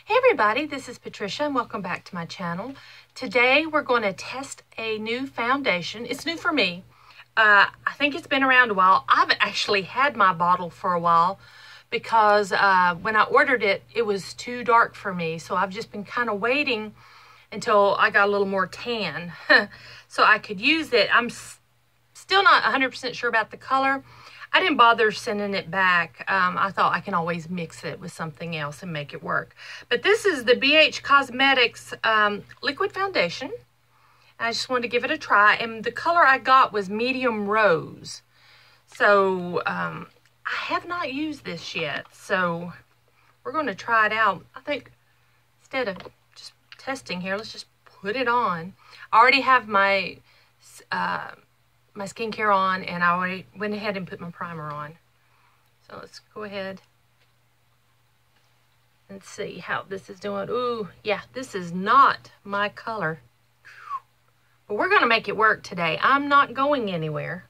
Hey everybody, this is Patricia and welcome back to my channel. Today we're going to test a new foundation. It's new for me. I think it's been around a while. I've actually had my bottle for a while because when I ordered it, it was too dark for me. So I've just been kind of waiting until I got a little more tan so I could use it. I'm still not 100% sure about the color. I didn't bother sending it back. I thought I can always mix it with something else and make it work. But this is the BH Cosmetics liquid foundation. I just wanted to give it a try. And the color I got was medium rose. So I have not used this yet. So we're going to try it out. I think instead of just testing here, let's just put it on. I already have my my skincare on, and I already went ahead and put my primer on. So let's go ahead and see how this is doing. Ooh, yeah, this is not my color. But we're going to make it work today. I'm not going anywhere.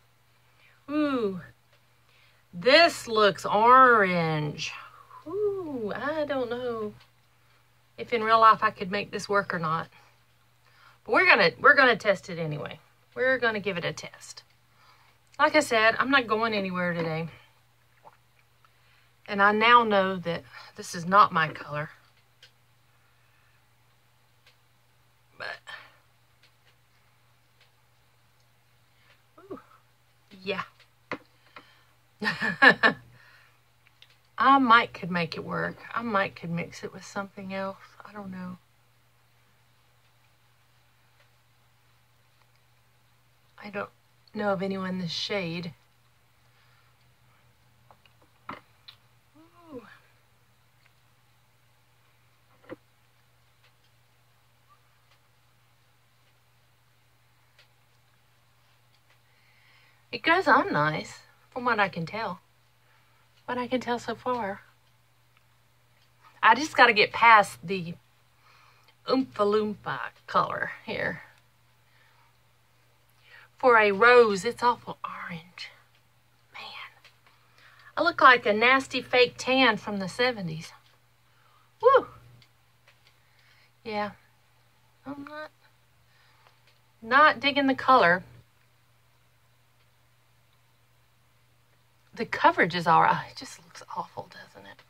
Ooh, this looks orange. Ooh, I don't know if in real life I could make this work or not. But we're gonna test it anyway. We're going to give it a test. Like I said, I'm not going anywhere today. And I now know that this is not my color. But, ooh, yeah. I could make it work. I could mix it with something else. I don't know. I don't know of anyone in this shade. Ooh. It goes on nice, from what I can tell. What I can tell so far. I just got to get past the Oompa Loompa color here. For a rose, it's awful orange. Man, I look like a nasty fake tan from the 70s. Woo! Yeah, I'm not digging the color. The coverage is all right. It just looks awful, doesn't it?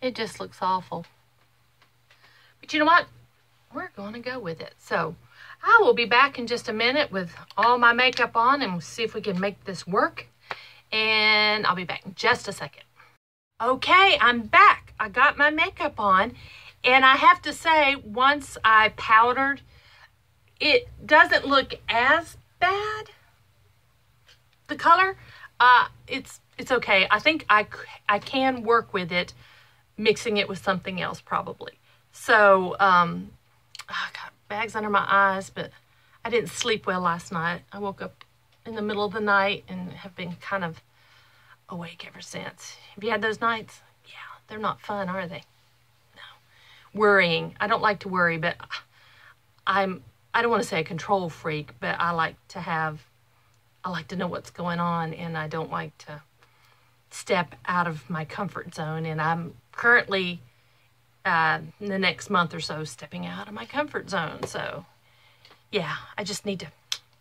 It just looks awful. But you know what? We're going to go with it. So I will be back in just a minute with all my makeup on and we'll see if we can make this work. And I'll be back in just a second. Okay, I'm back. I got my makeup on. And I have to say, once I powdered, it doesn't look as bad. The color, it's okay. I think I can work with it, mixing it with something else probably. So, I got bags under my eyes, but I didn't sleep well last night. I woke up in the middle of the night and have been kind of awake ever since. Have you had those nights? Yeah, they're not fun, are they? No. Worrying. I don't like to worry, but I don't want to say a control freak, but I like to know what's going on, and I don't like to step out of my comfort zone. And I'm currently in the next month or so stepping out of my comfort zone. So yeah, I just need to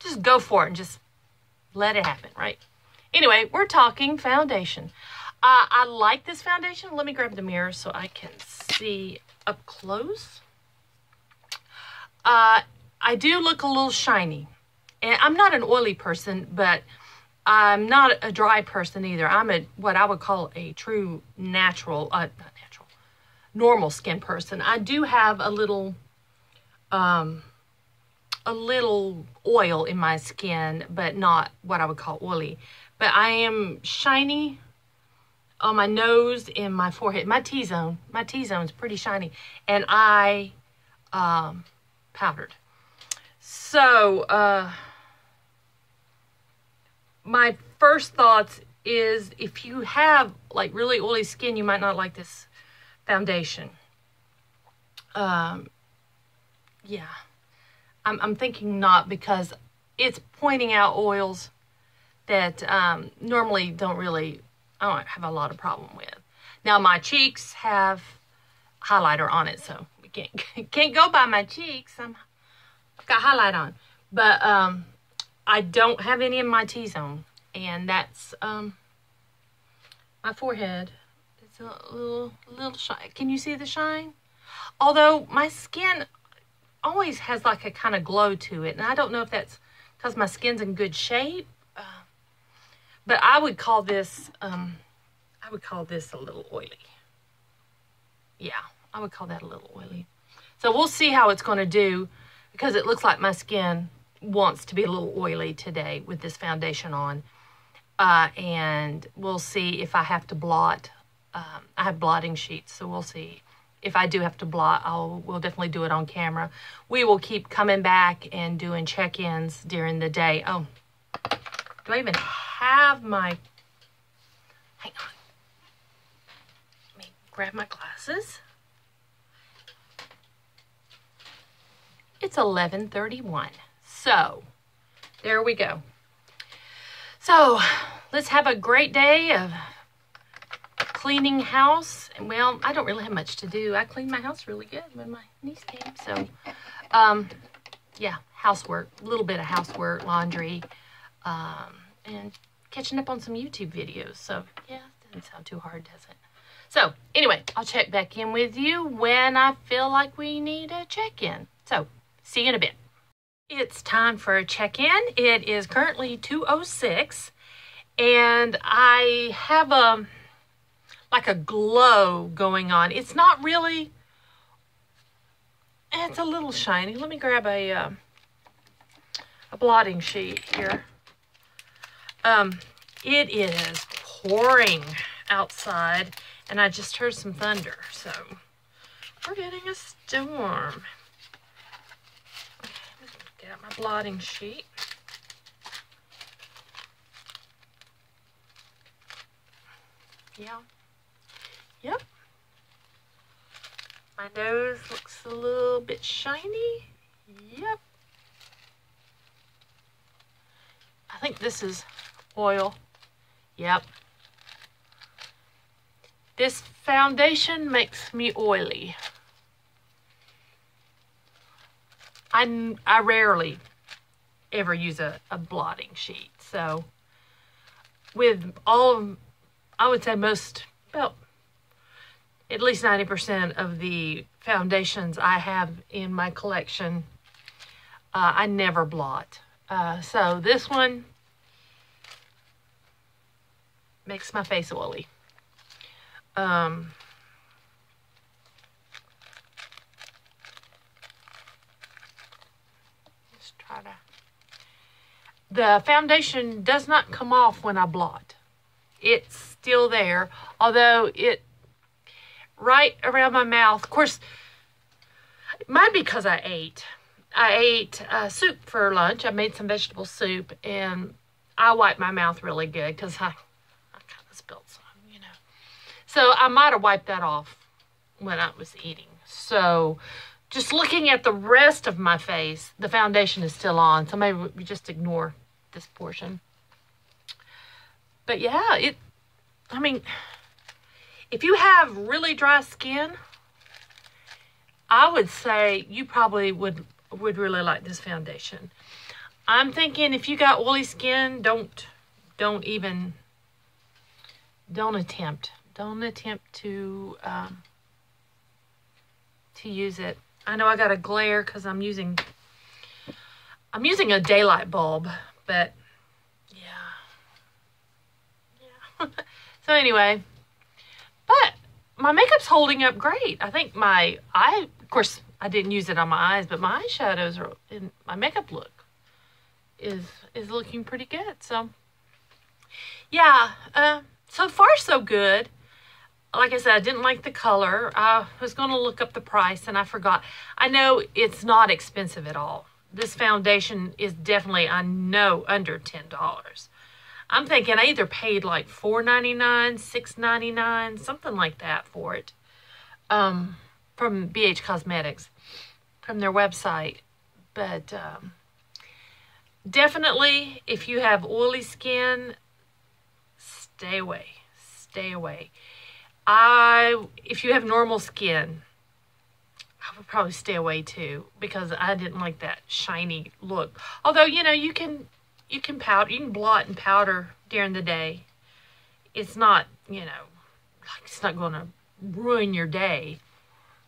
just go for it and just let it happen, right? Anyway, we're talking foundation. I like this foundation. Let me grab the mirror so I can see up close. I do look a little shiny. And I'm not an oily person, but I'm not a dry person either. I'm what I would call a true natural, normal skin person. I do have a little oil in my skin, but not what I would call oily. But I am shiny on my nose and my forehead. My T-zone. My T-zone is pretty shiny. And I powdered. So, my first thoughts is if you have like really oily skin, you might not like this foundation. Yeah, I'm thinking not, because it's pointing out oils that normally I don't have a lot of problem with. Now my cheeks have highlighter on it, so we can't go by my cheeks. I've got highlight on, but I don't have any in my T-zone, and that's my forehead. It's a little shine. Can you see the shine? Although my skin always has like a kind of glow to it, and I don't know if that's because my skin's in good shape, but I would call this a little oily. Yeah, I would call that a little oily. So we'll see how it's going to do, because it looks like my skin wants to be a little oily today with this foundation on. And we'll see if I have to blot. I have blotting sheets, so we'll see. If I do have to blot, we'll definitely do it on camera. We will keep coming back and doing check-ins during the day. Oh, do I even have my... Hang on. Let me grab my glasses. It's 11:31. So, there we go. So, let's have a great day of cleaning house. And well, I don't really have much to do. I cleaned my house really good when my niece came. So, yeah, housework, a little bit of housework, laundry, and catching up on some YouTube videos. So, yeah, it doesn't sound too hard, does it? So, anyway, I'll check back in with you when I feel like we need a check-in. So, see you in a bit. It's time for a check-in. It is currently 2:06, and I have like a glow going on. It's not really, it's a little shiny. Let me grab a blotting sheet here. It is pouring outside, and I just heard some thunder, so we're getting a storm. Get out my blotting sheet. Yeah. Yep. My nose looks a little bit shiny. Yep. I think this is oil. Yep. This foundation makes me oily. I rarely ever use a blotting sheet. So with all, I would say most, about at least 90% of the foundations I have in my collection, I never blot. So this one makes my face oily. The foundation does not come off when I blot. It's still there, although it right around my mouth. Of course, it might be because I ate soup for lunch. I made some vegetable soup, and I wiped my mouth really good because I kind of spilled some, you know. So I might have wiped that off when I was eating. So just looking at the rest of my face, the foundation is still on. So maybe we just ignore this portion. But yeah, I mean, if you have really dry skin, I would say you probably would really like this foundation. I'm thinking if you got oily skin, don't attempt to use it. I know I got a glare because I'm using a daylight bulb, but yeah. So anyway, but my makeup's holding up great. I think of course, I didn't use it on my eyes, but my eyeshadows are in my makeup look is looking pretty good. So yeah, so far so good. Like I said, I didn't like the color. I was going to look up the price, and I forgot. I know it's not expensive at all. This foundation is definitely, I know, under $10. I'm thinking I either paid like $4.99, $6.99, something like that for it, from BH Cosmetics, from their website. But definitely, if you have oily skin, stay away. Stay away. If you have normal skin, I would probably stay away too, because I didn't like that shiny look. Although, you know, you can powder, you can blot and powder during the day. It's not, you know, like it's not going to ruin your day.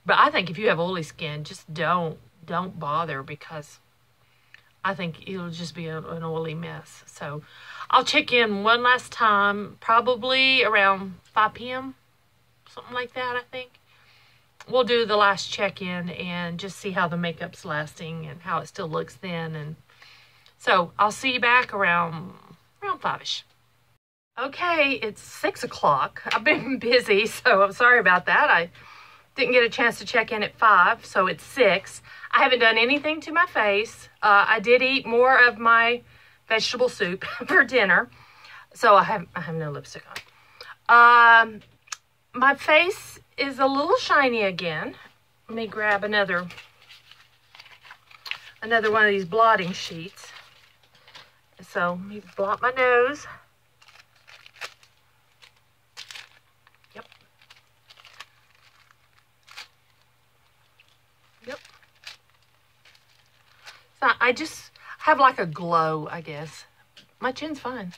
But I think if you have oily skin, just don't bother, because I think it'll just be an oily mess. So I'll check in one last time, probably around 5 p.m., something like that, I think. We'll do the last check-in and just see how the makeup's lasting and how it still looks then. And so I'll see you back around 5-ish. Okay, it's 6 o'clock. I've been busy, so I'm sorry about that. I didn't get a chance to check in at 5, so it's 6. I haven't done anything to my face. I did eat more of my vegetable soup for dinner, so I have no lipstick on. My face is a little shiny again. Let me grab another one of these blotting sheets. So let me blot my nose. Yep. So I just have like a glow, I guess. My chin's fine.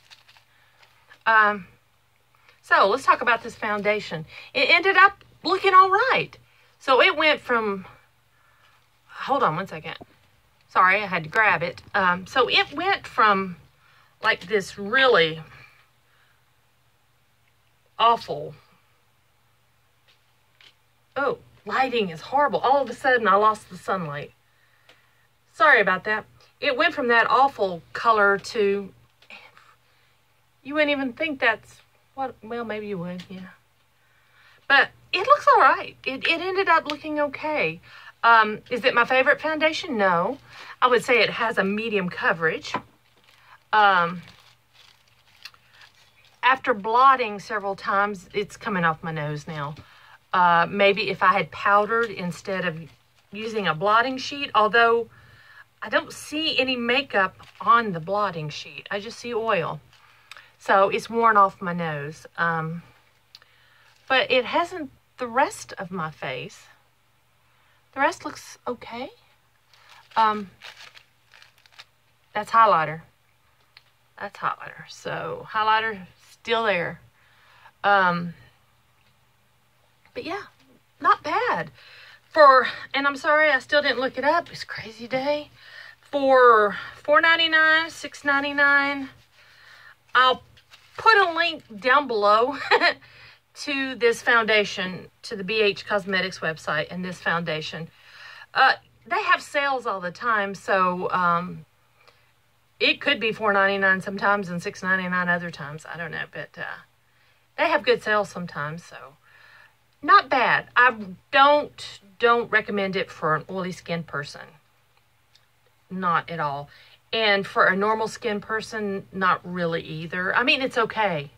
So let's talk about this foundation. It ended up looking all right. So it went from, hold on one second. Sorry, I had to grab it. So it went from like this really awful, oh, lighting is horrible. All of a sudden I lost the sunlight. Sorry about that. It went from that awful color to, you wouldn't even think that's, what, well, maybe you would, yeah. But it looks all right. It ended up looking okay. Is it my favorite foundation? No. I would say it has a medium coverage. After blotting several times, it's coming off my nose now. Maybe if I had powdered instead of using a blotting sheet, although I don't see any makeup on the blotting sheet. I just see oil. So it's worn off my nose. But it hasn't the rest of my face. The rest looks okay. That's highlighter. That's highlighter. So highlighter still there. But yeah, not bad. And I'm sorry I still didn't look it up. It's a crazy day. For $4.99, $6.99. I'll put a link down below to this foundation, to the BH Cosmetics website and this foundation. They have sales all the time, so it could be $4.99 sometimes and $6.99 other times. I don't know, but they have good sales sometimes, so not bad. I don't recommend it for an oily skin person. Not at all. And for a normal skin person, not really either. I mean, it's okay.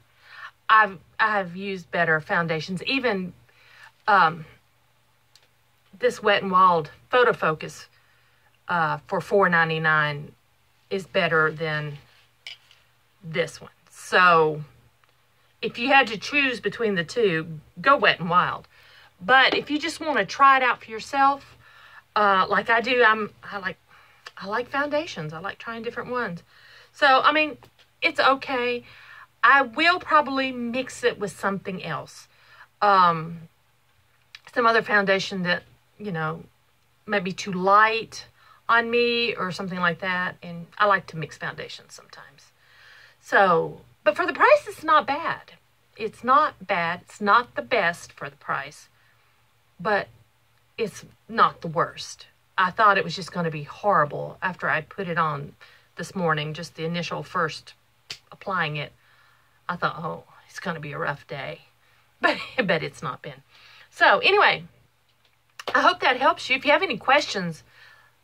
I've used better foundations. Even this Wet n Wild Photo Focus for $4.99 is better than this one. So if you had to choose between the two, go Wet n Wild. But if you just want to try it out for yourself, like I do, I like foundations. I like trying different ones. So, I mean, it's okay. I will probably mix it with something else. Some other foundation that, you know, may be too light on me or something like that. And I like to mix foundations sometimes. So, but for the price, it's not bad. It's not bad. It's not the best for the price. But it's not the worst. I thought it was just going to be horrible after I put it on this morning, just the initial first applying it. I thought, oh, it's going to be a rough day. But it's not been. So anyway, I hope that helps you. If you have any questions,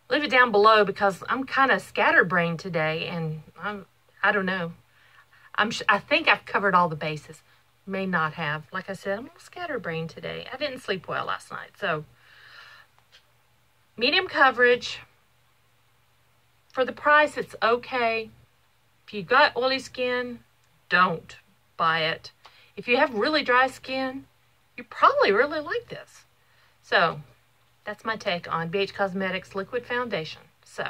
leave it down below, because I'm kind of scatterbrained today, and I don't know. I think I've covered all the bases. May not have. Like I said, I'm scatterbrained today. I didn't sleep well last night, so medium coverage. For the price, it's okay. If you got oily skin, don't buy it. If you have really dry skin, you probably really like this. So, that's my take on BH Cosmetics Liquid Foundation. So,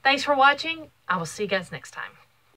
thanks for watching. I will see you guys next time.